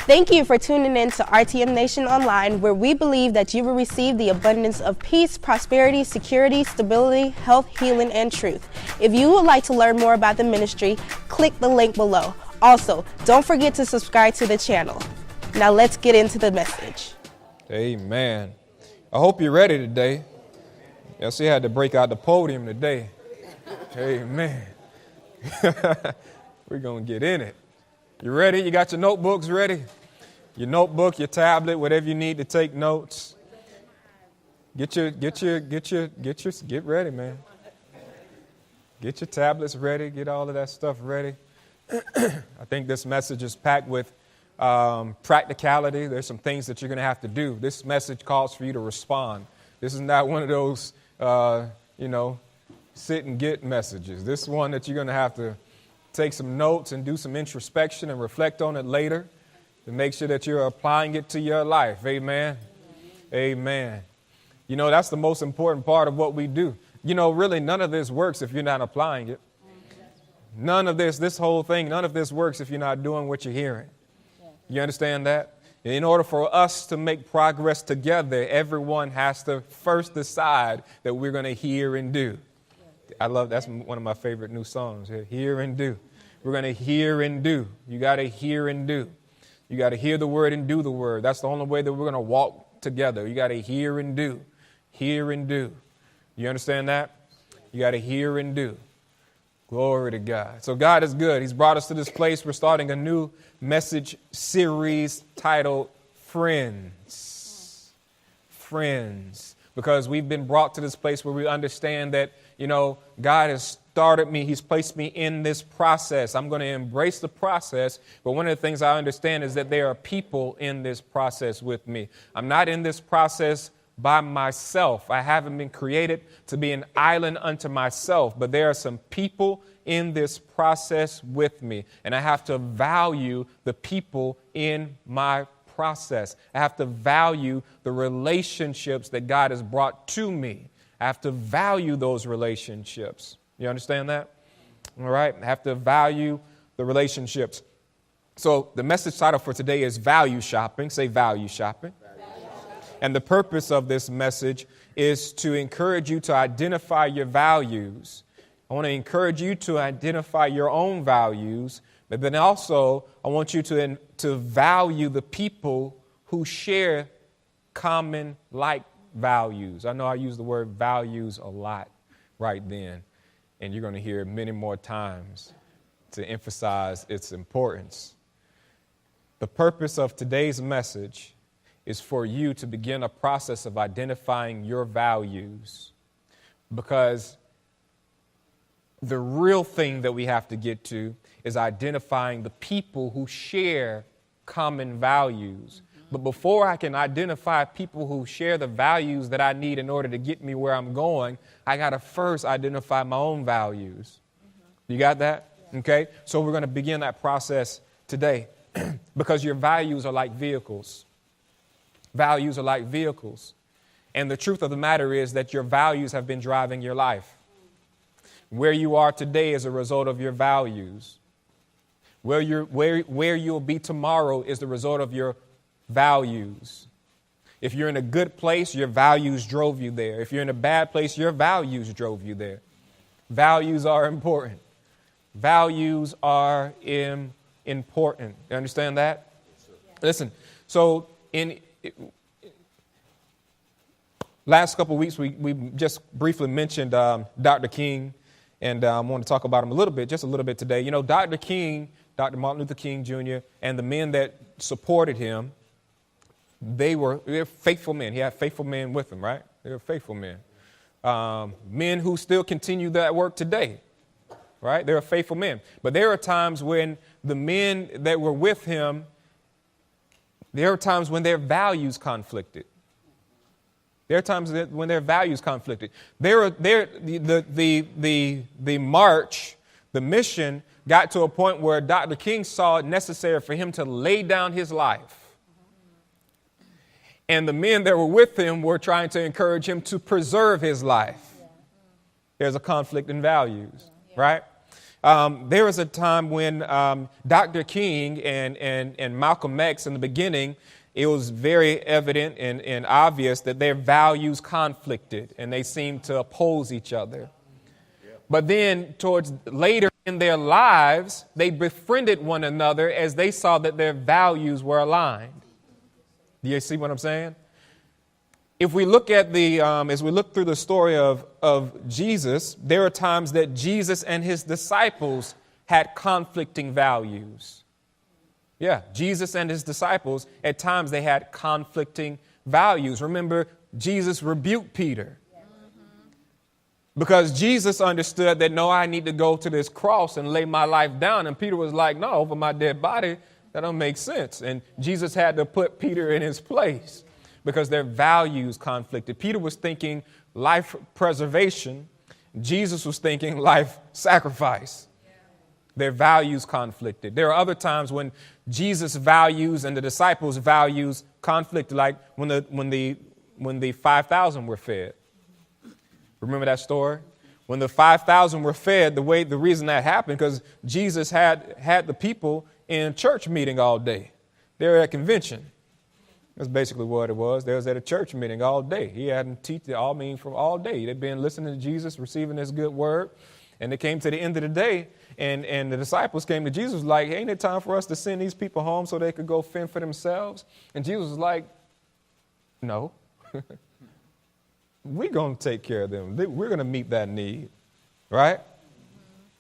Thank you for tuning in to RTM Nation Online, where we believe that you will receive the abundance of peace, prosperity, security, stability, health, healing, and truth. If you would like to learn more about the ministry, click the link below. Also, don't forget to subscribe to the channel. Now let's get into the message. Amen. I hope you're ready today. Yes, he had to break out the podium today. Amen. We're going to get in it. You ready? You got your notebooks ready? Your notebook, your tablet, whatever you need to take notes. Get ready, man. Get your tablets ready. Get all of that stuff ready. I think this message is packed with practicality. There's some things that you're going to have to do. This message calls for you to respond. This is not one of those, sit and get messages. This is one that you're going to have to take some notes and do some introspection and reflect on it later to make sure that you're applying it to your life. Amen. Amen. You know, that's the most important part of what we do. You know, really, none of this works if you're not applying it. None of this whole thing, none of this works if you're not doing what you're hearing. You understand that? In order for us to make progress together, everyone has to first decide that we're going to hear and do. I love that's one of my favorite new songs. Hear and do. We're going to hear and do. You got to hear and do. You got to hear the word and do the word. That's the only way that we're going to walk together. You got to hear and do. Hear and do. You understand that? You got to hear and do. Glory to God. So God is good. He's brought us to this place. We're starting a new message series titled Friends. Friends. Because we've been brought to this place where we understand that, God has started me. He's placed me in this process. I'm going to embrace the process. But one of the things I understand is that there are people in this process with me. I'm not in this process by myself. I haven't been created to be an island unto myself. But there are some people in this process with me. And I have to value the people in my process. I have to value the relationships that God has brought to me. I have to value those relationships. You understand that? All right. I have to value the relationships. So the message title for today is Value Shopping. Say value shopping. And the purpose of this message is to encourage you to identify your values. I want to encourage you to identify your own values, but then also I want you to value the people who share common like values. I know I use the word values a lot right then, and you're going to hear it many more times to emphasize its importance. The purpose of today's message is for you to begin a process of identifying your values, because the real thing that we have to get to is identifying the people who share common values. But before I can identify people who share the values that I need in order to get me where I'm going, I got to first identify my own values. You got that? Okay. So we're going to begin that process today because your values are like vehicles. Values are like vehicles. And the truth of the matter is that your values have been driving your life. Where you are today is a result of your values. Where you'll be tomorrow is the result of your values. If you're in a good place, your values drove you there. If you're in a bad place, your values drove you there. Values are important. Values are important. You understand that? Listen, so last couple of weeks, we just briefly mentioned Dr. King, and I want to talk about him just a little bit today. You know, Dr. King, Dr. Martin Luther King Jr., and the men that supported him, they were faithful men. He had faithful men with him, right? They were faithful men. Men who still continue that work today, right? They were faithful men. But there are times when the men that were with him, there are times when their values conflicted. There are times when their values conflicted. The march, the mission got to a point where Dr. King saw it necessary for him to lay down his life. And the men that were with him were trying to encourage him to preserve his life. There's a conflict in values, right? There was a time when Dr. King and Malcolm X in the beginning, it was very evident and obvious that their values conflicted and they seemed to oppose each other. But then towards later in their lives, they befriended one another as they saw that their values were aligned. Do you see what I'm saying? If we look at as we look through the story of Jesus, there are times that Jesus and his disciples had conflicting values. Yeah, Jesus and his disciples, at times they had conflicting values. Remember, Jesus rebuked Peter because Jesus understood that, no, I need to go to this cross and lay my life down. And Peter was like, no, over my dead body, that don't make sense. And Jesus had to put Peter in his place because their values conflicted. Peter was thinking life preservation. Jesus was thinking life sacrifice. Their values conflicted. There are other times when Jesus' values and the disciples' values conflicted, like when the 5,000 were fed. Remember that story? When the 5,000 were fed, the reason that happened, because Jesus had the people in church meeting all day. They were at convention. That's basically what it was. They was at a church meeting all day. He hadn't teach from all day. They'd been listening to Jesus, receiving his good word. And they came to the end of the day, and the disciples came to Jesus like, ain't it time for us to send these people home so they could go fend for themselves? And Jesus was like, no. We're going to take care of them. We're going to meet that need, right?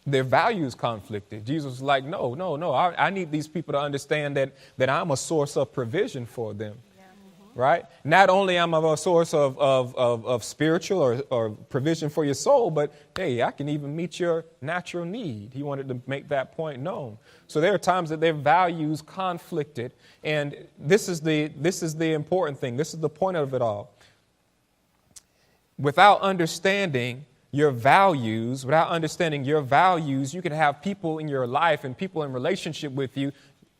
Their values conflicted. Jesus was like, no. I need these people to understand that I'm a source of provision for them, right? Not only am I a source of spiritual or provision for your soul, but, hey, I can even meet your natural need. He wanted to make that point known. So there are times that their values conflicted, and this is the important thing. This is the point of it all. Without understanding your values, you can have people in your life and people in relationship with you.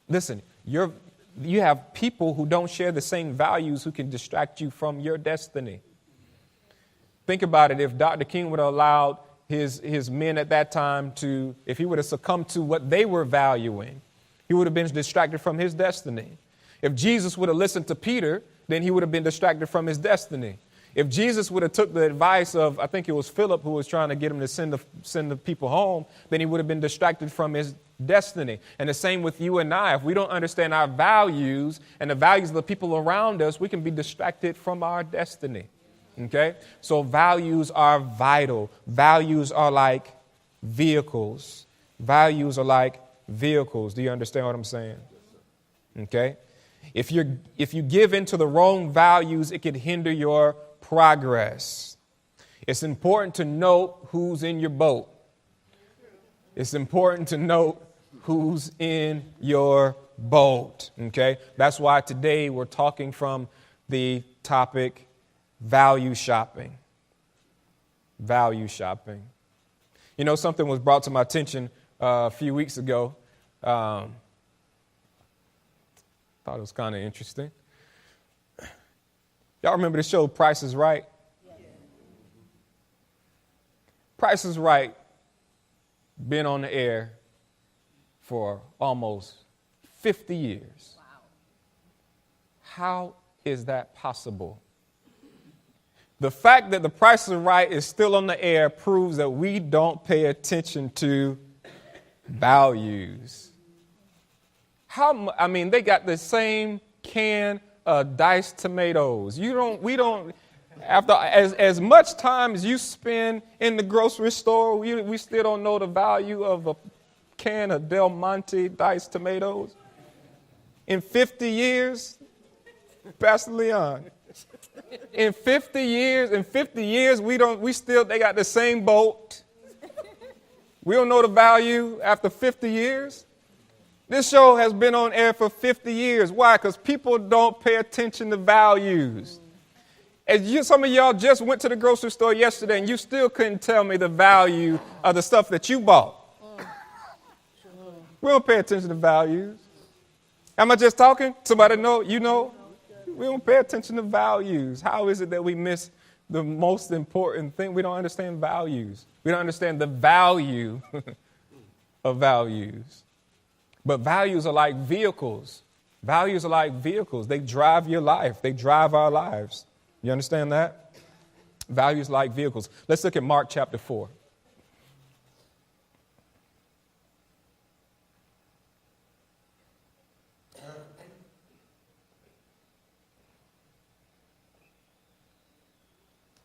Listen, you have people who don't share the same values who can distract you from your destiny. Think about it. If Dr. King would have allowed his men at that time if he would have succumbed to what they were valuing, he would have been distracted from his destiny. If Jesus would have listened to Peter, then he would have been distracted from his destiny. If Jesus would have took the advice of, I think it was Philip who was trying to get him to send the people home, then he would have been distracted from his destiny. And the same with you and I. If we don't understand our values and the values of the people around us, we can be distracted from our destiny. Okay? So values are vital. Values are like vehicles. Values are like vehicles. Do you understand what I'm saying? Okay? If you give into the wrong values, it can hinder your progress. It's important to note who's in your boat. It's important to note who's in your boat. Okay? That's why today we're talking from the topic value shopping. Value shopping. You know, something was brought to my attention a few weeks ago. Thought it was kind of interesting. Y'all remember the show Price is Right? Yeah. Price is Right been on the air for almost 50 years. Wow. How is that possible? The fact that the Price is Right is still on the air proves that we don't pay attention to values. They got the same can of diced tomatoes. After as much time as you spend in the grocery store, we still don't know the value of a can of Del Monte diced tomatoes. In 50 years, Pastor Leon, in 50 years, they got the same boat. We don't know the value after 50 years. This show has been on air for 50 years. Why? Because people don't pay attention to values. Some of y'all just went to the grocery store yesterday and you still couldn't tell me the value of the stuff that you bought. We don't pay attention to values. Am I just talking? Somebody know? You know? We don't pay attention to values. How is it that we miss the most important thing? We don't understand values. We don't understand the value of values. But values are like vehicles. Values are like vehicles. They drive your life. They drive our lives. You understand that? Values like vehicles. Let's look at Mark chapter 4.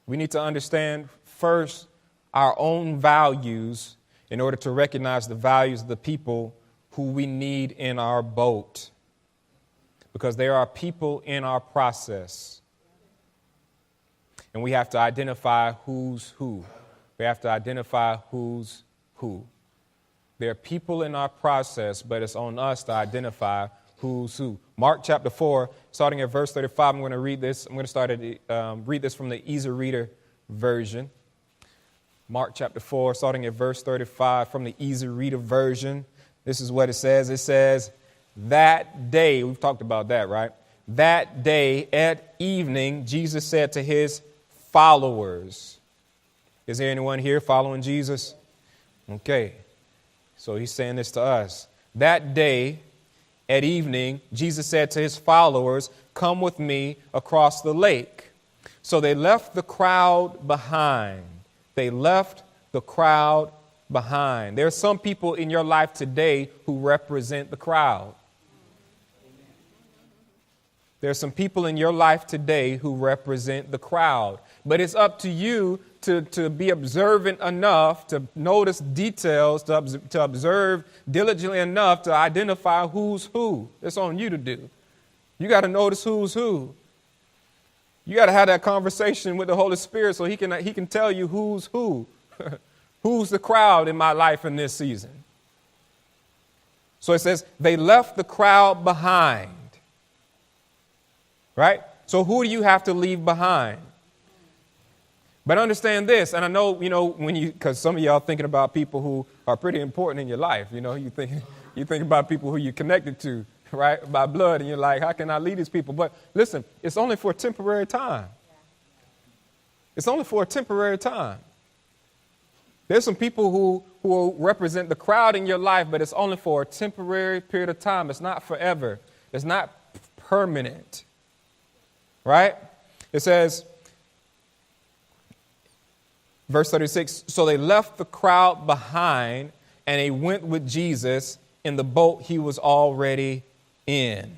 We need to understand first our own values in order to recognize the values of the people who we need in our boat. Because there are people in our process. And we have to identify who's who. We have to identify who's who. There are people in our process, but it's on us to identify who's who. Mark chapter 4, starting at verse 35, I'm going to read this. I'm going to start at read this from the Easy Reader version. Mark chapter 4, starting at verse 35 from the Easy Reader version. This is what it says. It says, that day, we've talked about that, right? That day at evening, Jesus said to his followers. Is there anyone here following Jesus? Okay. So he's saying this to us. That day at evening, Jesus said to his followers, come with me across the lake. So they left the crowd behind. They left the crowd behind. There are some people in your life today who represent the crowd. There are some people in your life today who represent the crowd. But it's up to you to be observant enough, to notice details, to observe diligently enough to identify who's who. It's on you to do. You got to notice who's who. You got to have that conversation with the Holy Spirit so he can tell you who's who. Who's the crowd in my life in this season? So it says they left the crowd behind. Right? So who do you have to leave behind? But understand this, and I know, because some of y'all thinking about people who are pretty important in your life. You think about people who you're connected to, right, by blood, and you're like, how can I lead these people? But listen, it's only for a temporary time. It's only for a temporary time. There's some people who represent the crowd in your life, but it's only for a temporary period of time. It's not forever. It's not permanent. Right? It says, verse 36, so they left the crowd behind and they went with Jesus in the boat he was already in.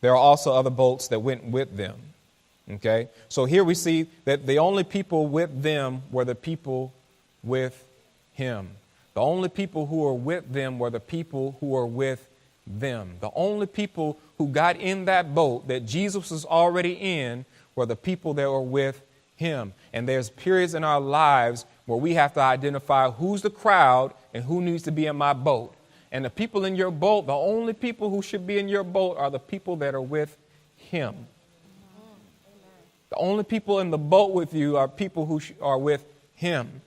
There are also other boats that went with them. Okay? So here we see that the only people with them were the people with him. The only people who were with them were the people who were with them. The only people who got in that boat that Jesus was already in were the people that were with him. And there's periods in our lives where we have to identify who's the crowd and who needs to be in my boat. And the people in your boat, the only people who should be in your boat are the people that are with him. The only people in the boat with you are people who are with him,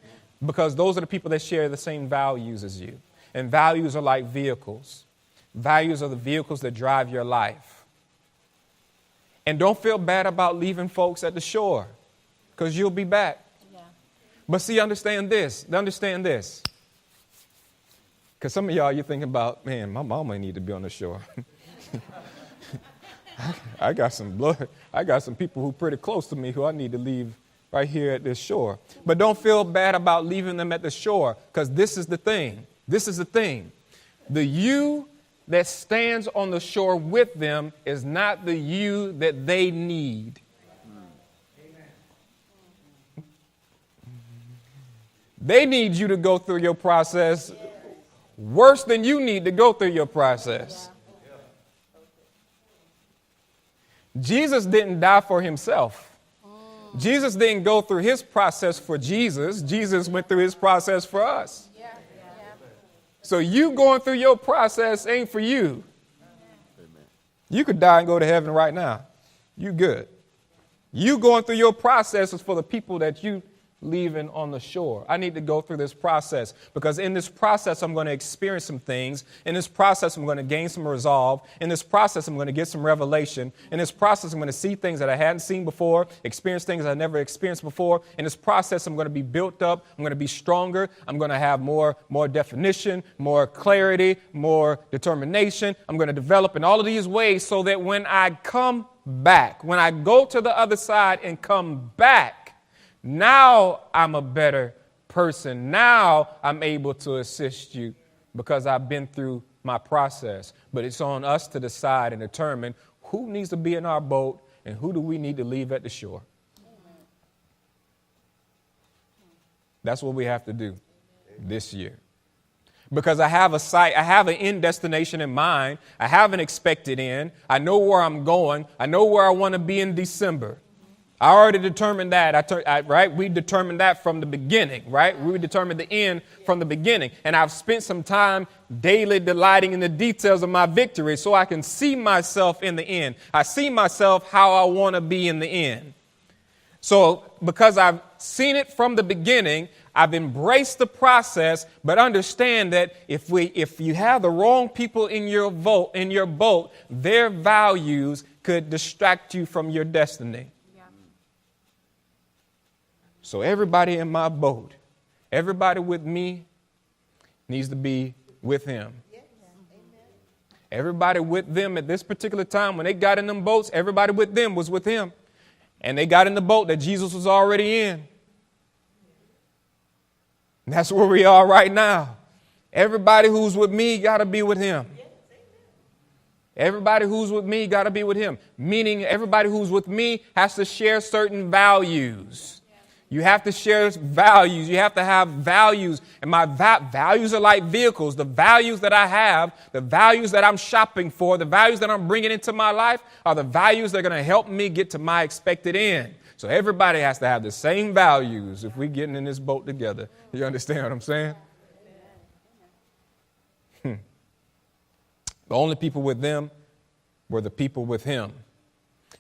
because those are the people that share the same values as you. And values are like vehicles. Values are the vehicles that drive your life. And don't feel bad about leaving folks at the shore, because you'll be back. Yeah. But see, understand this. Because some of y'all, you're thinking about, man, my mama need to be on the shore. I got some blood. I got some people who are pretty close to me who I need to leave right here at this shore. But don't feel bad about leaving them at the shore, because this is the thing. This is the thing. The you that stands on the shore with them is not the you that they need. They need you to go through your process worse than you need to go through your process. Jesus didn't die for himself. Jesus didn't go through his process for Jesus. Jesus went through his process for us. So you going through your process ain't for you. You could die and go to heaven right now. You good. You going through your process is for the people that you leaving on the shore. I need to go through this process because in this process, I'm going to experience some things. In this process, I'm going to gain some resolve. In this process, I'm going to get some revelation. In this process, I'm going to see things that I hadn't seen before, experience things I never experienced before. In this process, I'm going to be built up. I'm going to be stronger. I'm going to have more definition, more clarity, more determination. I'm going to develop in all of these ways so that when I come back, when I go to the other side and come back, now I'm a better person. Now I'm able to assist you because I've been through my process. But it's on us to decide and determine who needs to be in our boat and who do we need to leave at the shore. That's what we have to do this year. Because I have a site, I have an end destination in mind. I have an expected end. I know where I'm going. I know where I want to be in December. I already determined that, right? We determined that from the beginning, right? We determined the end from the beginning. And I've spent some time daily delighting in the details of my victory so I can see myself in the end. I see myself how I want to be in the end. So because I've seen it from the beginning, I've embraced the process, but understand that if you have the wrong people in your boat, their values could distract you from your destiny. So everybody in my boat, everybody with me needs to be with him. Everybody with them at this particular time, when they got in them boats, everybody with them was with him. And they got in the boat that Jesus was already in. And that's where we are right now. Everybody who's with me got to be with him. Everybody who's with me got to be with him. Meaning everybody who's with me has to share certain values. You have to share values. You have to have values. And my values are like vehicles. The values that I have, the values that I'm shopping for, the values that I'm bringing into my life are the values that are going to help me get to my expected end. So everybody has to have the same values if we're getting in this boat together. You understand what I'm saying? The only people with them were the people with him.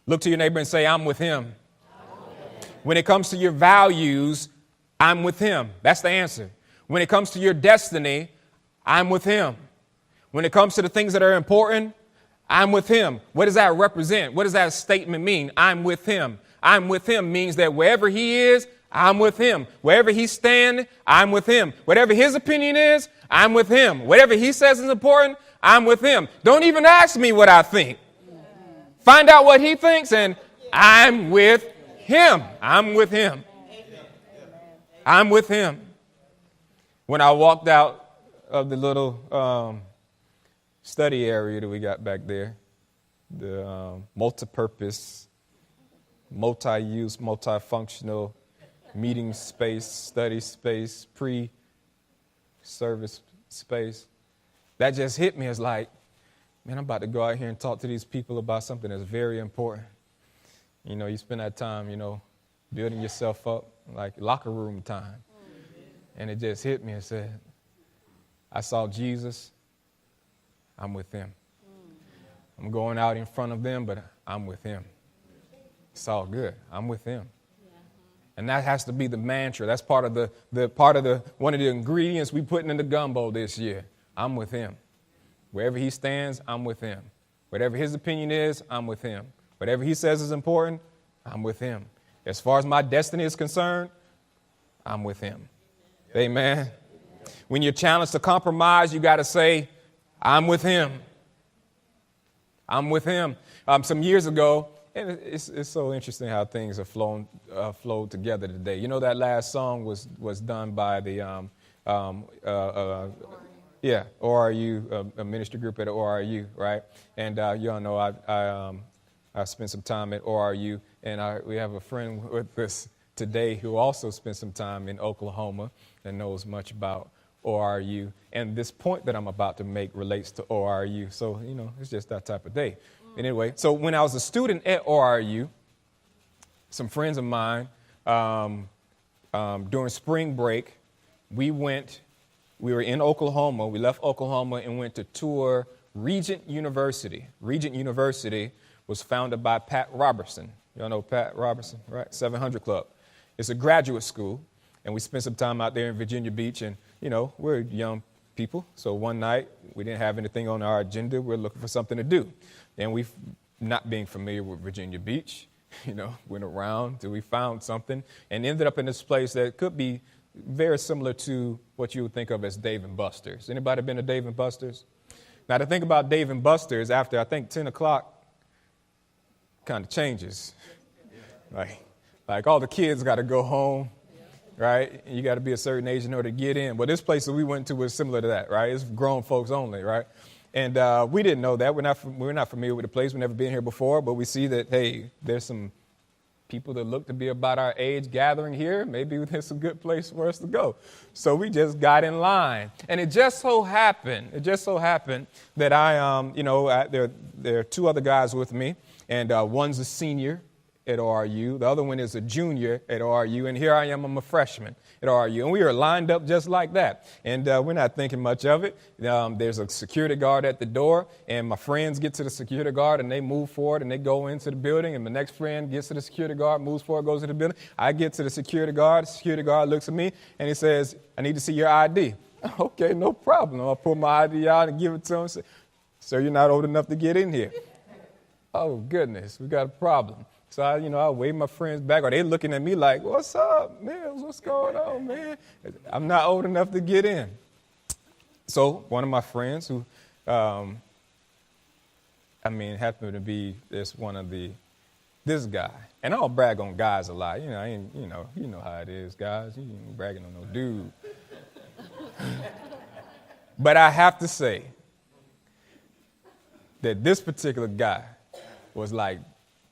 Look to your neighbor and say, I'm with him. When it comes to your values, I'm with him. That's the answer. When it comes to your destiny, I'm with him. When it comes to the things that are important, I'm with him. What does that represent? What does that statement mean? I'm with him. I'm with him means that wherever he is, I'm with him. Wherever he's standing, I'm with him. Whatever his opinion is, I'm with him. Whatever he says is important, I'm with him. Don't even ask me what I think. Find out what he thinks and I'm with him. I'm with him. I'm with him. When I walked out of the little study area that we got back there, the multi-purpose, multi-use, multifunctional meeting space, study space, pre-service space, that just hit me as like, man, I'm about to go out here and talk to these people about something that's very important. You know, you spend that time, building yourself up like locker room time. And it just hit me and said, I saw Jesus. I'm with him. I'm going out in front of them, but I'm with him. It's all good. I'm with him. And that has to be the mantra. That's part of one of the ingredients we putting in the gumbo this year. I'm with him. Wherever he stands, I'm with him. Whatever his opinion is, I'm with him. Whatever he says is important, I'm with him. As far as my destiny is concerned, I'm with him. Amen. When you're challenged to compromise, you got to say, I'm with him. I'm with him. Some years ago, and it's so interesting how things have flowed together today. You know, that last song was done by the ORU, a ministry group at ORU, right? And you all know I spent some time at ORU, and we have a friend with us today who also spent some time in Oklahoma and knows much about ORU. And this point that I'm about to make relates to ORU. So, it's just that type of day. Anyway, so when I was a student at ORU, some friends of mine, during spring break, we were in Oklahoma. We left Oklahoma and went to tour Regent University. Regent University was founded by Pat Robertson. Y'all know Pat Robertson, right? 700 Club. It's a graduate school. And we spent some time out there in Virginia Beach. And, you know, we're young people. So one night we didn't have anything on our agenda. We're looking for something to do. And we, not being familiar with Virginia Beach, you know, went around till we found something and ended up in this place that could be very similar to what you would think of as Dave and Buster's. Anybody been to Dave and Buster's? Now, to think about Dave and Buster's after, I think, 10 o'clock kind of changes. Like all the kids got to go home, right? You got to be a certain age in order to get in. But this place that we went to was similar to that, right? It's grown folks only, right? And we didn't know that. We're not familiar with the place. We've never been here before. But we see that, hey, there's some people that look to be about our age gathering here. Maybe there's a good place for us to go. So we just got in line. And it just so happened that there are two other guys with me. And one's a senior at ORU. The other one is a junior at ORU. And here I am, I'm a freshman at ORU. And we are lined up just like that. And we're not thinking much of it. There's a security guard at the door. And my friends get to the security guard and they move forward and they go into the building. And the next friend gets to the security guard, moves forward, goes to the building. I get to the security guard. The security guard looks at me and he says, I need to see your ID. Okay, no problem. I'll pull my ID out and give it to him. Say, sir, you're not old enough to get in here. Oh, goodness, we got a problem. So, I wave my friends back, or they looking at me like, what's up, man? What's going on, man? I'm not old enough to get in. So one of my friends who, happened to be this guy. And I don't brag on guys a lot. You know how it is, guys. You ain't bragging on no dude. But I have to say that this particular guy was like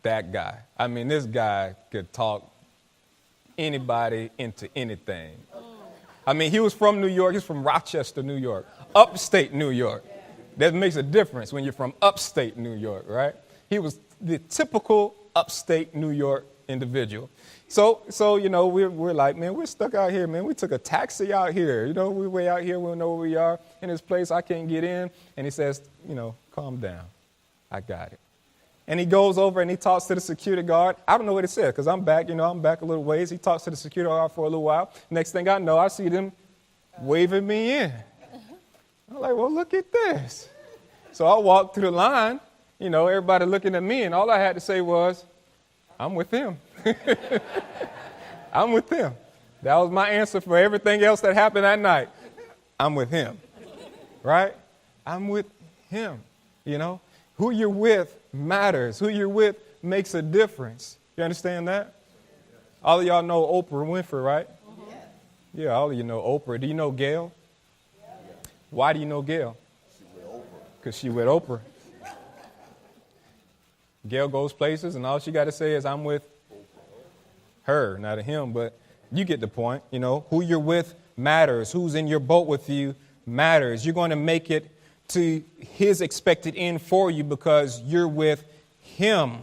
that guy. I mean, this guy could talk anybody into anything. I mean, he was from New York. He's from Rochester, New York, upstate New York. That makes a difference when you're from upstate New York, right? He was the typical upstate New York individual. So we're like, man, we're stuck out here, man. We took a taxi out here. We're way out here. We don't know where we are in this place. I can't get in. And he says, calm down. I got it. And he goes over and he talks to the security guard. I don't know what he said because I'm back a little ways. He talks to the security guard for a little while. Next thing I know, I see them waving me in. I'm like, well, look at this. So I walked through the line, everybody looking at me, and all I had to say was, I'm with him. I'm with him. That was my answer for everything else that happened that night. I'm with him, right? I'm with him, Who you're with matters. Who you're with makes a difference. You understand that? All of y'all know Oprah Winfrey, right? Yeah, all of you know Oprah. Do you know Gail? Why do you know Gail? Because she with Oprah. Gail goes places, and all she got to say is, I'm with her, not a him, but you get the point. Who you're with matters. Who's in your boat with you matters. You're going to make it to his expected end for you because you're with him.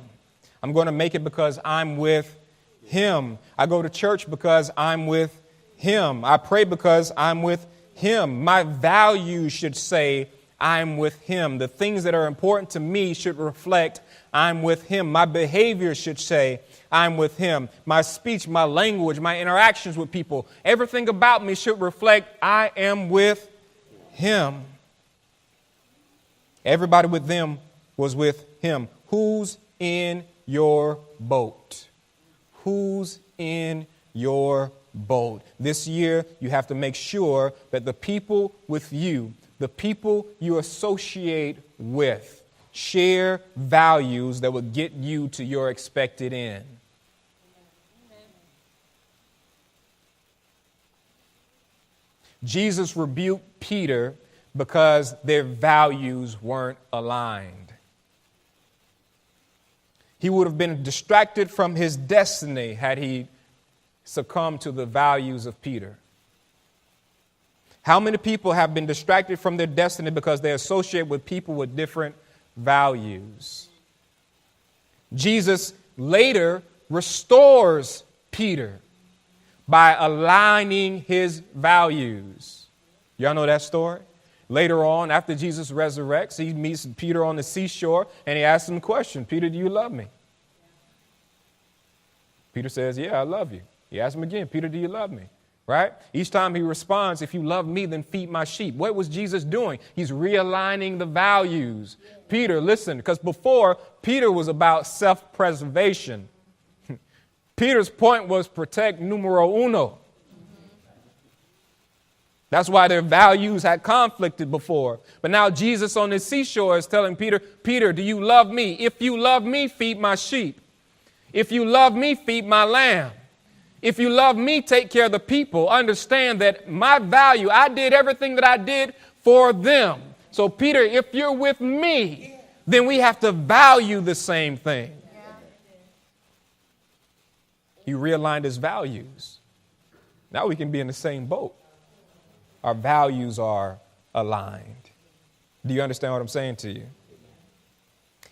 I'm going to make it because I'm with him. I go to church because I'm with him. I pray because I'm with him. My values should say I'm with him. The things that are important to me should reflect I'm with him. My behavior should say I'm with him. My speech, my language, my interactions with people, everything about me should reflect I am with him. Everybody with them was with him. Who's in your boat? Who's in your boat? This year, you have to make sure that the people with you, the people you associate with, share values that will get you to your expected end. Jesus rebuked Peter because their values weren't aligned. He would have been distracted from his destiny had he succumbed to the values of Peter. How many people have been distracted from their destiny because they associate with people with different values? Jesus later restores Peter by aligning his values. Y'all know that story? Later on, after Jesus resurrects, he meets Peter on the seashore and he asks him a question. Peter, do you love me? Peter says, yeah, I love you. He asks him again, Peter, do you love me? right? Each time he responds, if you love me, then feed my sheep. What was Jesus doing? He's realigning the values. Peter, listen, because before Peter was about self-preservation. Peter's point was protect numero uno. That's why their values had conflicted before. But now Jesus on the seashore is telling Peter, Peter, do you love me? If you love me, feed my sheep. If you love me, feed my lamb. If you love me, take care of the people. Understand that my value, I did everything that I did for them. So Peter, if you're with me, then we have to value the same thing. He realigned his values. Now we can be in the same boat. Our values are aligned. Do you understand what I'm saying to you?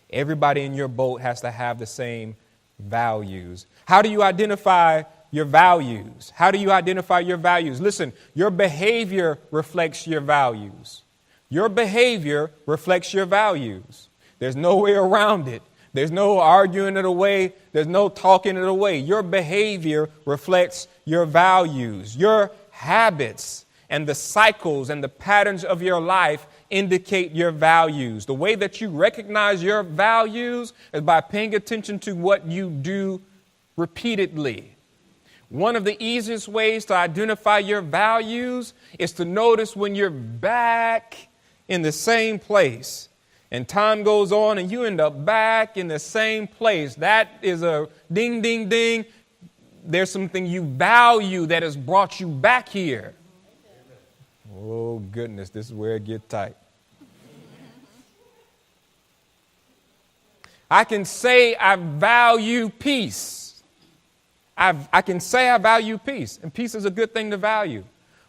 Everybody in your boat has to have the same values. How do you identify your values? How do you identify your values? Listen, your behavior reflects your values. Your behavior reflects your values. There's no way around it. There's no arguing it away. There's no talking it away. Your behavior reflects your values. Your habits and the cycles and the patterns of your life indicate your values. The way that you recognize your values is by paying attention to what you do repeatedly. One of the easiest ways to identify your values is to notice when you're back in the same place. And time goes on and you end up back in the same place. That is a ding, ding, ding. There's something you value that has brought you back here. Oh, goodness, this is where it gets tight. I can say I value peace. I can say I value peace, and peace is a good thing to value.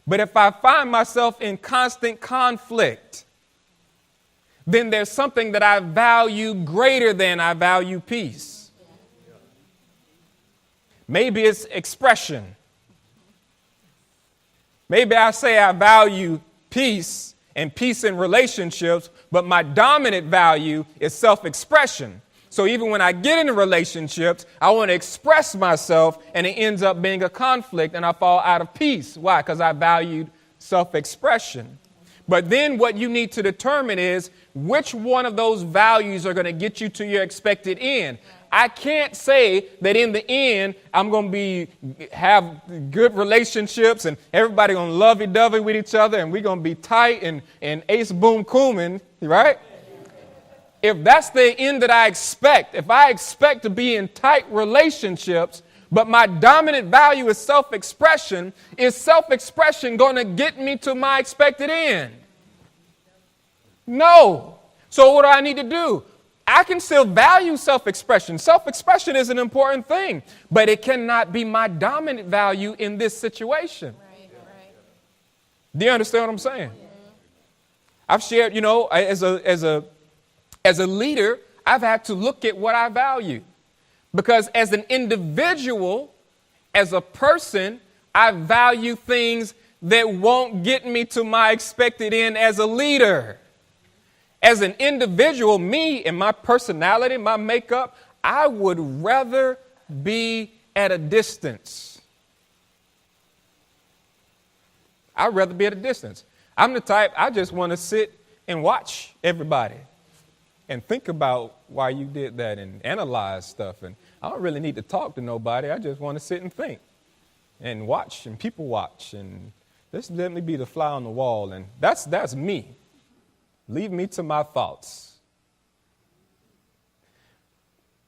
But if I find myself in constant conflict, then there's something that I value greater than I value peace. Maybe it's expression. Maybe I say I value peace and peace in relationships, but my dominant value is self-expression. So even when I get into relationships, I want to express myself, and it ends up being a conflict, and I fall out of peace. Why? Because I valued self-expression. But then what you need to determine is which one of those values are going to get you to your expected end. I can't say that in the end, I'm going to have good relationships and everybody going to lovey-dovey with each other and we're going to be tight and ace boom coomin', right? If that's the end that I expect, if I expect to be in tight relationships, but my dominant value is self-expression going to get me to my expected end? No. So what do I need to do? I can still value self-expression. Self-expression is an important thing, but it cannot be my dominant value in this situation. Right. Do you understand what I'm saying? Yeah. I've shared, as a leader, I've had to look at what I value. Because as an individual, as a person, I value things that won't get me to my expected end as a leader. As an individual, me and my personality, my makeup, I would rather be at a distance. I'd rather be at a distance. I'm the type, I just want to sit and watch everybody and think about why you did that and analyze stuff. And I don't really need to talk to nobody. I just want to sit and think and watch and people watch. And just let me be the fly on the wall. And that's me. Leave me to my thoughts.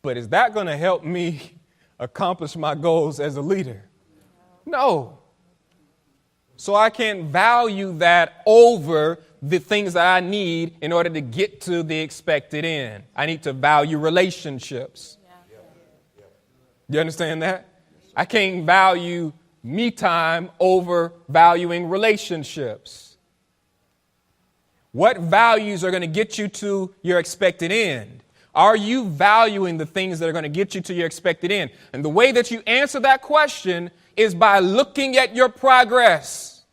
But is that going to help me accomplish my goals as a leader? No. So I can't value that over the things that I need in order to get to the expected end. I need to value relationships. Do you understand that? I can't value me time over valuing relationships. What values are going to get you to your expected end? Are you valuing the things that are going to get you to your expected end? And the way that you answer that question is by looking at your progress.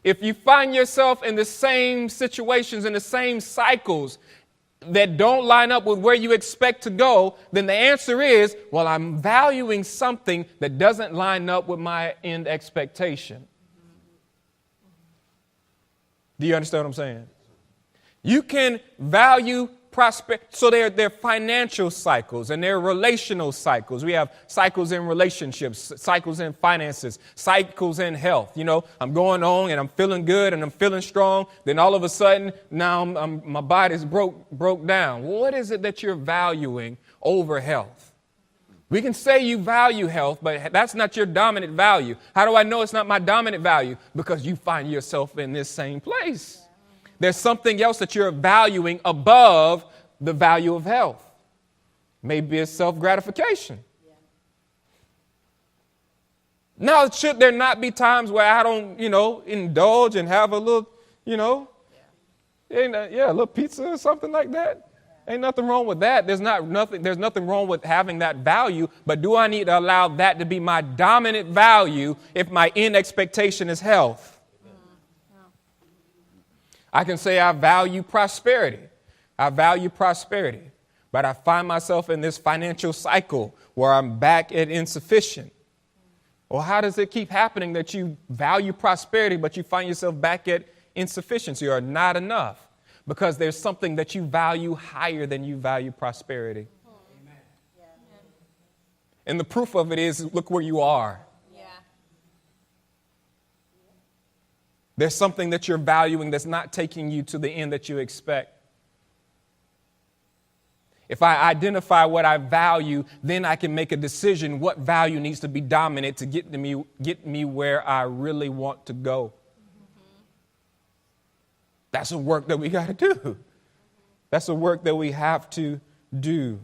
If you find yourself in the same situations, in the same cycles, that don't line up with where you expect to go, then the answer is, well, I'm valuing something that doesn't line up with my end expectation. Do you understand what I'm saying? You can value prosperity. So they're financial cycles and they're relational cycles. We have cycles in relationships, cycles in finances, cycles in health. You know, I'm going on and I'm feeling good and I'm feeling strong. Then all of a sudden, now my body's broke down. What is it that you're valuing over health? We can say you value health, but that's not your dominant value. How do I know it's not my dominant value? Because you find yourself in this same place. There's something else that you're valuing above the value of health. Maybe it's self-gratification. Now, should there not be times where I don't, indulge and have a little, a little pizza or something like that? Ain't nothing wrong with that. There's nothing wrong with having that value, but do I need to allow that to be my dominant value if my end expectation is health? I can say I value prosperity. I value prosperity, but I find myself in this financial cycle where I'm back at insufficient. Well, how does it keep happening that you value prosperity, but you find yourself back at insufficiency or not enough? Because there's something that you value higher than you value prosperity. Amen. And the proof of it is, look where you are. Yeah. There's something that you're valuing that's not taking you to the end that you expect. If I identify what I value, then I can make a decision what value needs to be dominant to get me where I really want to go. That's a work that we got to do. That's a work that we have to do.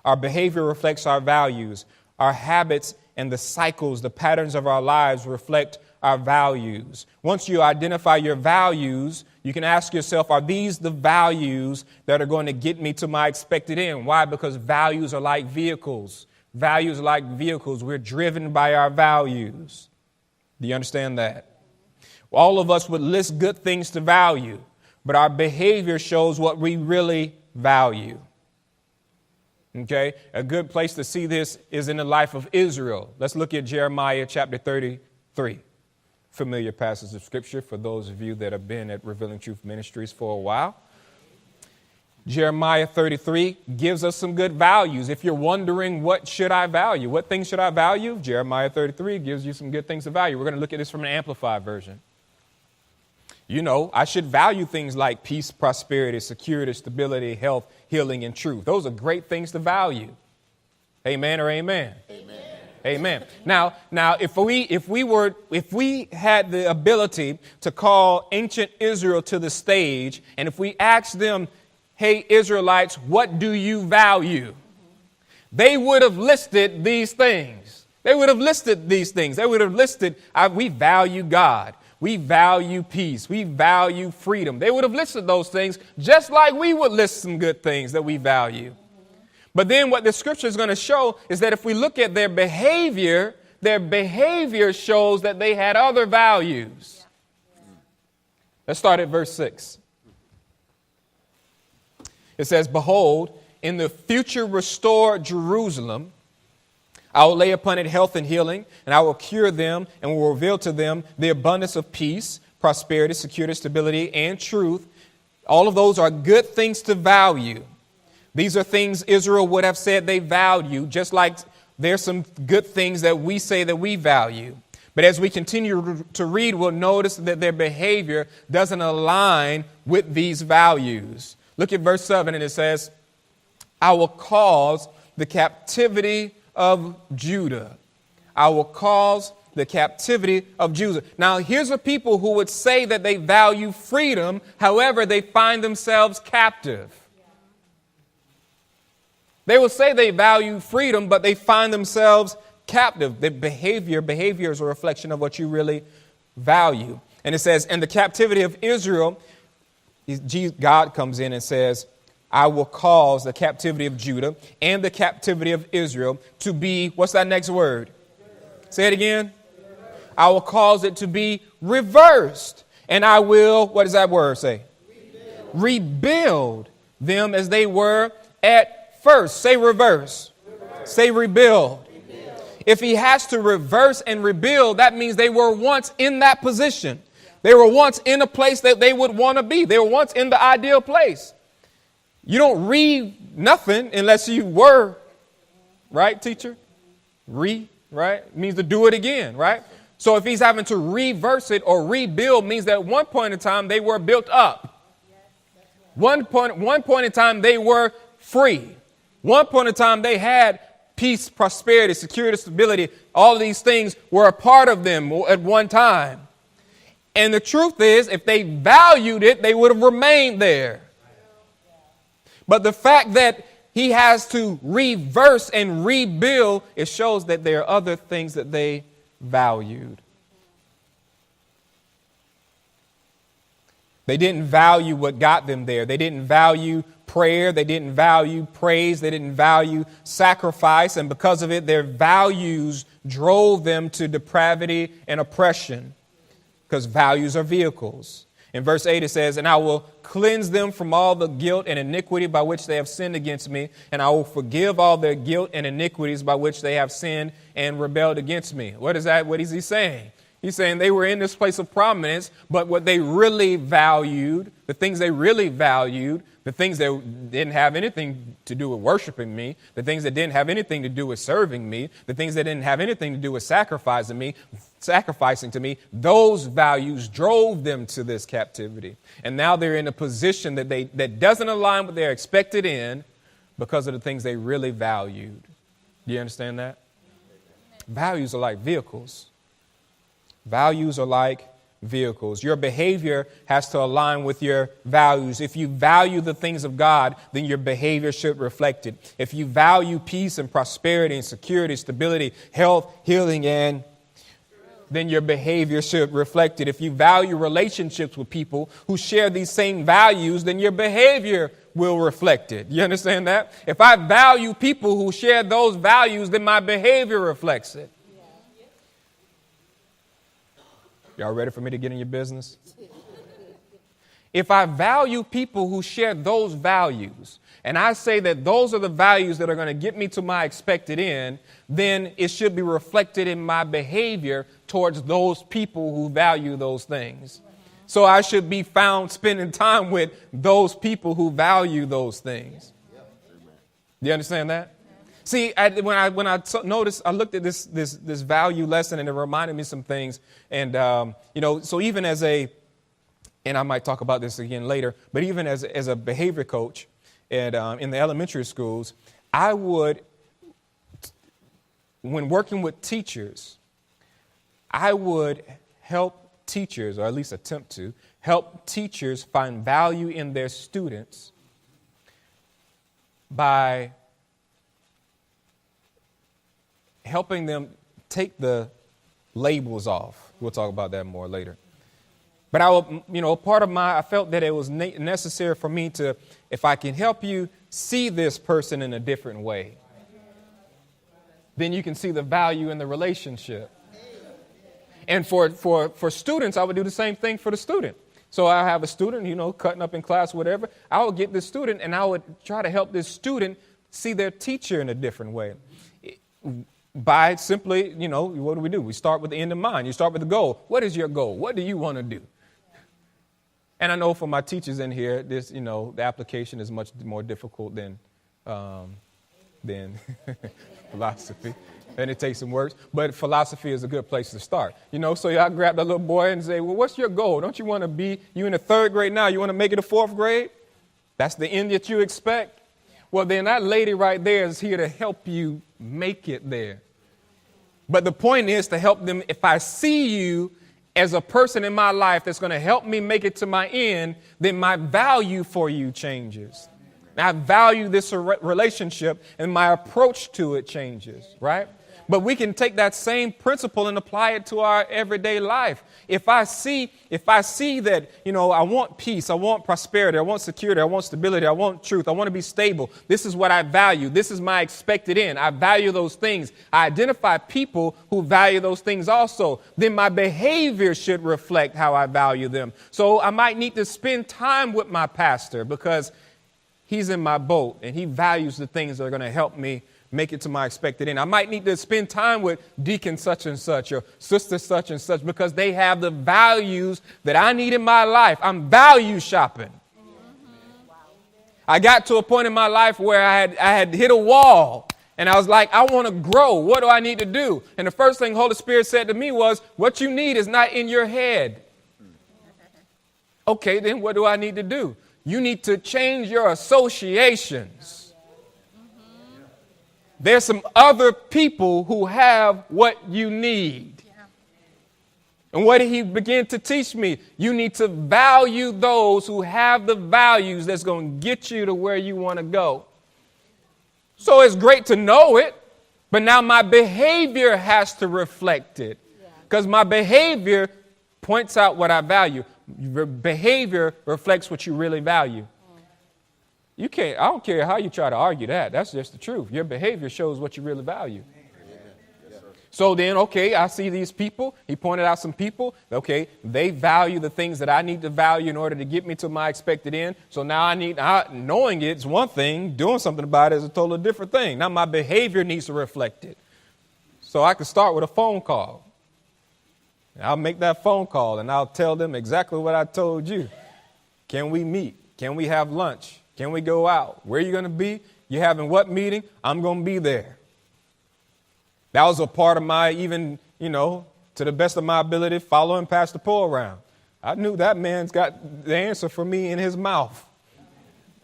Our behavior reflects our values. Our habits and the cycles, the patterns of our lives reflect our values. Once you identify your values, you can ask yourself, are these the values that are going to get me to my expected end? Why? Because values are like vehicles. Values are like vehicles. We're driven by our values. Do you understand that? All of us would list good things to value, but our behavior shows what we really value. Okay, a good place to see this is in the life of Israel. Let's look at Jeremiah chapter 33. Familiar passage of scripture for those of you that have been at Revealing Truth Ministries for a while. Jeremiah 33 gives us some good values. If you're wondering, what should I value? What things should I value? Jeremiah 33 gives you some good things to value. We're going to look at this from an amplified version. You know, I should value things like peace, prosperity, security, stability, health, healing, and truth. Those are great things to value. Amen or amen? Amen. Amen. Now, if we had the ability to call ancient Israel to the stage, and if we asked them, hey, Israelites, what do you value? They would have listed these things. They would have listed, we value God. We value peace. We value freedom. They would have listed those things just like we would list some good things that we value. But then what the scripture is going to show is that if we look at their behavior shows that they had other values. Let's start at verse 6. It says, behold, in the future restored Jerusalem, I will lay upon it health and healing, and I will cure them and will reveal to them the abundance of peace, prosperity, security, stability, and truth. All of those are good things to value. These are things Israel would have said they value, just like there's some good things that we say that we value. But as we continue to read, we'll notice that their behavior doesn't align with these values. Look at verse 7, and it says, I will cause the captivity of Judah. I will cause the captivity of Judah. Now, here's a people who would say that they value freedom. However, they find themselves captive. They will say they value freedom, but they find themselves captive. The behavior is a reflection of what you really value. And it says, and the captivity of Israel, God comes in and says, I will cause the captivity of Judah and the captivity of Israel to be, what's that next word? Say it again. I will cause it to be reversed. And I will, what does that word say? Rebuild them as they were at first. Say reverse. Say rebuild. If he has to reverse and rebuild, that means they were once in that position. They were once in a place that they would want to be. They were once in the ideal place. You don't nothing unless you were, right, teacher? Right? It means to do it again, right? So if he's having to reverse it or rebuild, means that at one point in time they were built up. One point in time they were free. One point in time they had peace, prosperity, security, stability. All of these things were a part of them at one time. And the truth is, if they valued it, they would have remained there. But the fact that he has to reverse and rebuild, it shows that there are other things that they valued. They didn't value what got them there. They didn't value prayer. They didn't value praise. They didn't value sacrifice. And because of it, their values drove them to depravity and oppression, because values are vehicles. In verse 8, it says, and I will cleanse them from all the guilt and iniquity by which they have sinned against me, and I will forgive all their guilt and iniquities by which they have sinned and rebelled against me. What is that? What is he saying? He's saying they were in this place of prominence, but what they really valued, the things they really valued, the things that didn't have anything to do with worshiping me, the things that didn't have anything to do with serving me, the things that didn't have anything to do with sacrificing to me, those values drove them to this captivity. And now they're in a position that doesn't align with their expected end because of the things they really valued. Do you understand that? Values are like vehicles. Values are like vehicles. Your behavior has to align with your values. If you value the things of God, then your behavior should reflect it. If you value peace and prosperity and security, stability, health, healing, and then your behavior should reflect it. If you value relationships with people who share these same values, then your behavior will reflect it. You understand that? If I value people who share those values, then my behavior reflects it. Y'all ready for me to get in your business? If I value people who share those values, and I say that those are the values that are going to get me to my expected end, then it should be reflected in my behavior towards those people who value those things. So I should be found spending time with those people who value those things. Do you understand that? See, when I noticed, I looked at this value lesson, and it reminded me some things. And, so even and I might talk about this again later, but even as a behavior coach and in the elementary schools, I would, when working with teachers, I would help teachers, or at least attempt to help teachers find value in their students by helping them take the labels off. We'll talk about that more later. But I felt that it was necessary for me to, if I can help you see this person in a different way, then you can see the value in the relationship. And for students, I would do the same thing for the student. So I have a student, cutting up in class, whatever. I would get this student and I would try to help this student see their teacher in a different way. By simply, what do? We start with the end in mind. You start with the goal. What is your goal? What do you want to do? And I know for my teachers in here, this, the application is much more difficult than philosophy. And it takes some work. But philosophy is a good place to start. So I grab that little boy and say, well, what's your goal? Don't you want to be, you in the third grade now, you want to make it to fourth grade? That's the end that you expect? Well, then that lady right there is here to help you make it there. But the point is to help them. If I see you as a person in my life that's going to help me make it to my end, then my value for you changes. I value this relationship and my approach to it changes, right? But we can take that same principle and apply it to our everyday life. If I see that, I want peace, I want prosperity, I want security, I want stability, I want truth, I want to be stable. This is what I value. This is my expected end. I value those things. I identify people who value those things also. Then my behavior should reflect how I value them. So I might need to spend time with my pastor because he's in my boat and he values the things that are going to help me make it to my expected end. I might need to spend time with deacon such and such or sister such and such because they have the values that I need in my life. I'm value shopping. I got to a point in my life where I had hit a wall and I was like, I want to grow. What do I need to do? And the first thing Holy Spirit said to me was, what you need is not in your head. Okay, then what do I need to do? You need to change your associations. There's some other people who have what you need. And what did he begin to teach me? You need to value those who have the values that's going to get you to where you want to go. So it's great to know it, but now my behavior has to reflect it. Because my behavior points out what I value. Your behavior reflects what you really value. I don't care how you try to argue that. That's just the truth. Your behavior shows what you really value. So then, okay, I see these people. He pointed out some people. Okay, they value the things that I need to value in order to get me to my expected end. So now knowing it's one thing, doing something about it is a totally different thing. Now my behavior needs to reflect it. So I can start with a phone call. I'll make that phone call and I'll tell them exactly what I told you. Can we meet? Can we have lunch? Can we go out? Where are you going to be? You having what meeting? I'm going to be there. That was a part of my even, to the best of my ability, following Pastor Paul around. I knew that man's got the answer for me in his mouth.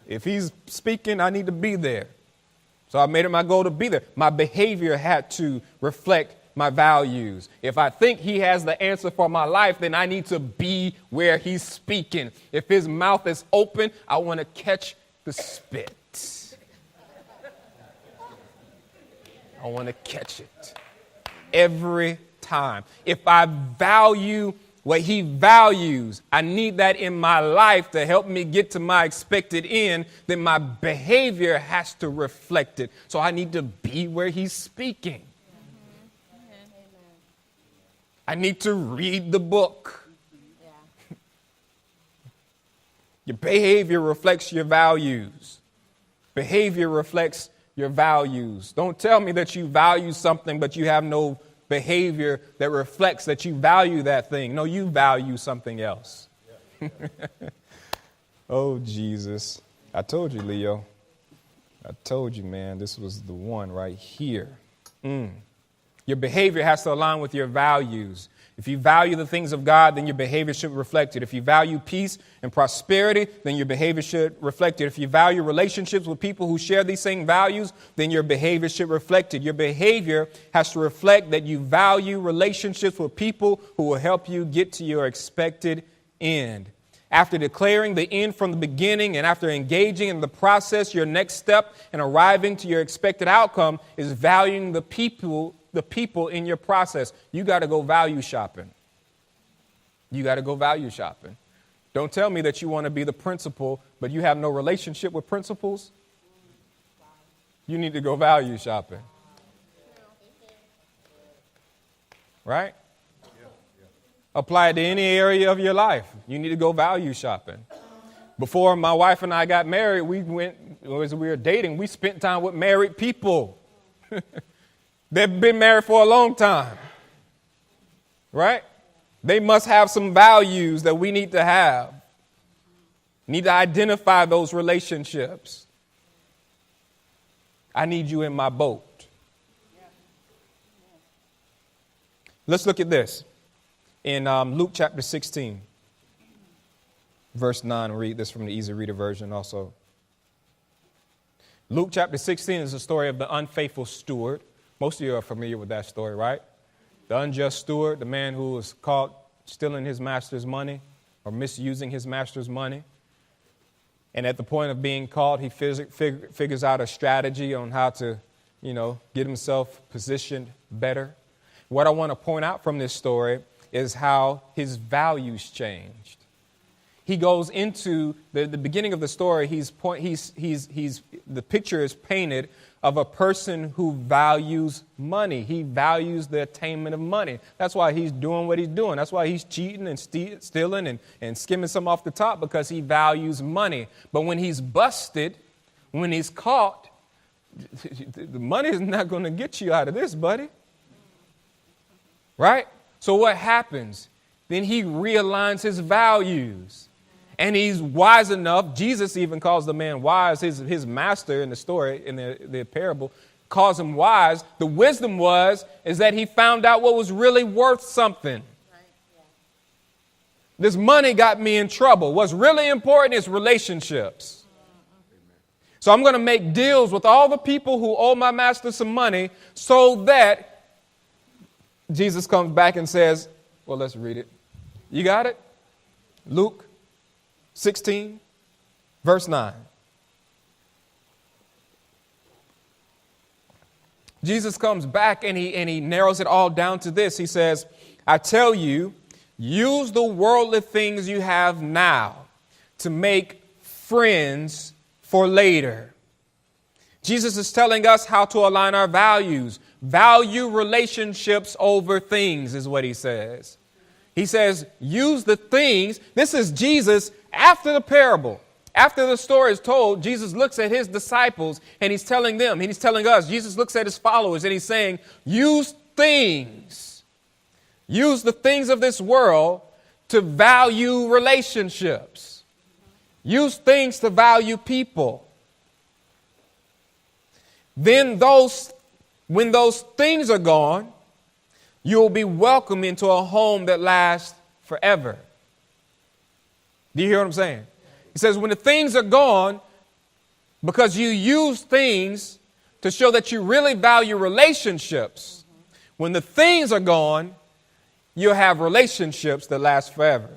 If he's speaking, I need to be there. So I made it my goal to be there. My behavior had to reflect my values. If I think he has the answer for my life, then I need to be where he's speaking. If his mouth is open, I want to catch the spit. I want to catch it every time. If I value what he values, I need that in my life to help me get to my expected end, then my behavior has to reflect it. So I need to be where he's speaking. I need to read the book. Your behavior reflects your values. Behavior reflects your values. Don't tell me that you value something, but you have no behavior that reflects that you value that thing. No, you value something else. Oh, Jesus. I told you, Leo. I told you, man, this was the one right here. Your behavior has to align with your values. If you value the things of God, then your behavior should reflect it. If you value peace and prosperity, then your behavior should reflect it. If you value relationships with people who share these same values, then your behavior should reflect it. Your behavior has to reflect that you value relationships with people who will help you get to your expected end. After declaring the end from the beginning and after engaging in the process, your next step in arriving to your expected outcome is valuing the people in your process. You got to go value shopping. You got to go value shopping. Don't tell me that you want to be the principal, but you have no relationship with principals. You need to go value shopping. Right? Apply it to any area of your life. You need to go value shopping. Before my wife and I got married, as we were dating, we spent time with married people. They've been married for a long time, right? They must have some values that we need to have. Need to identify those relationships. I need you in my boat. Let's look at this in Luke chapter 16, verse 9. Read this from the Easy Reader version also. Luke chapter 16 is the story of the unfaithful steward. Most of you are familiar with that story, right? The unjust steward, the man who was caught stealing his master's money or misusing his master's money. And at the point of being caught, he figures out a strategy on how to, get himself positioned better. What I want to point out from this story is how his values changed. He goes into the beginning of the story. The picture is painted of a person who values money. He values the attainment of money. That's why he's doing what he's doing. That's why he's cheating and stealing and skimming some off the top, because he values money. But when he's busted, when he's caught, the money is not going to get you out of this, buddy. Right? So what happens? Then he realigns his values. And he's wise enough. Jesus even calls the man wise. His master in the story, in the parable, calls him wise. The wisdom is that he found out what was really worth something. This money got me in trouble. What's really important is relationships. So I'm going to make deals with all the people who owe my master some money so that Jesus comes back and says, well, let's read it. You got it? Luke 16, verse 9. Jesus comes back and he narrows it all down to this. He says, I tell you, use the worldly things you have now to make friends for later. Jesus is telling us how to align our values. Value relationships over things is what he says. He says, use the things. This is Jesus after the parable. After the story is told, Jesus looks at his disciples and he's telling them, and he's telling us, Jesus looks at his followers and he's saying, use things. Use the things of this world to value relationships. Use things to value people. Then when those things are gone, you'll be welcomed into a home that lasts forever. Do you hear what I'm saying? He says when the things are gone, because you use things to show that you really value relationships, when the things are gone, you'll have relationships that last forever.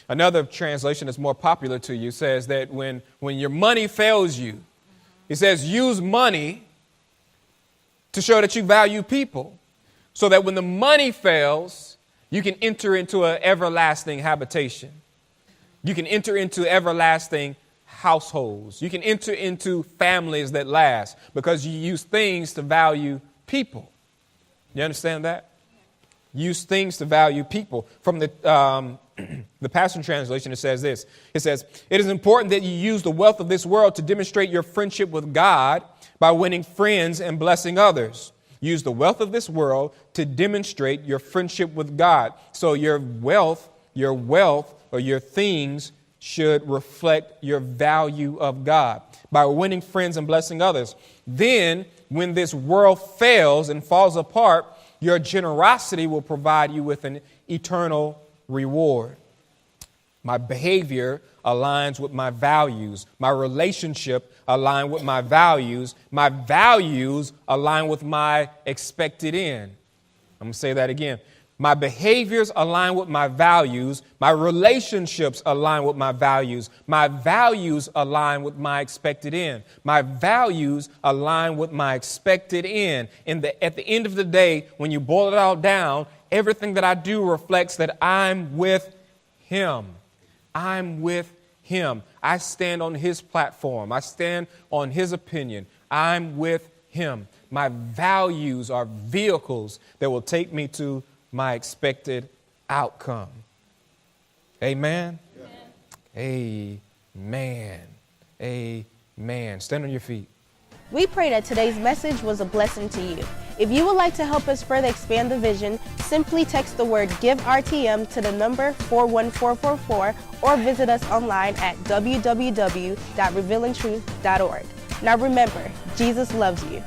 Another translation that's more popular to you says that when your money fails you, it says use money to show that you value people, so that when the money fails, you can enter into an everlasting habitation. You can enter into everlasting households. You can enter into families that last because you use things to value people. You understand that? Use things to value people. From the Passion Translation, it says this. It says, it is important that you use the wealth of this world to demonstrate your friendship with God by winning friends and blessing others. Use the wealth of this world to demonstrate your friendship with God. So your wealth or your things should reflect your value of God by winning friends and blessing others. Then when this world fails and falls apart, your generosity will provide you with an eternal reward. My behavior aligns with my values. My relationship aligns with my values. My values align with my expected end. I'm going to say that again. My behaviors align with my values. My relationships align with my values. My values align with my expected end. My values align with my expected end. At the end of the day, when you boil it all down, everything that I do reflects that I'm with Him. I'm with Him. I stand on His platform. I stand on His opinion. I'm with Him. My values are vehicles that will take me to my expected outcome. Amen? Yeah. Amen. Amen. Stand on your feet. We pray that today's message was a blessing to you. If you would like to help us further expand the vision, simply text the word GIVE-RTM to the number 41444 or visit us online at www.revealingtruth.org. Now remember, Jesus loves you.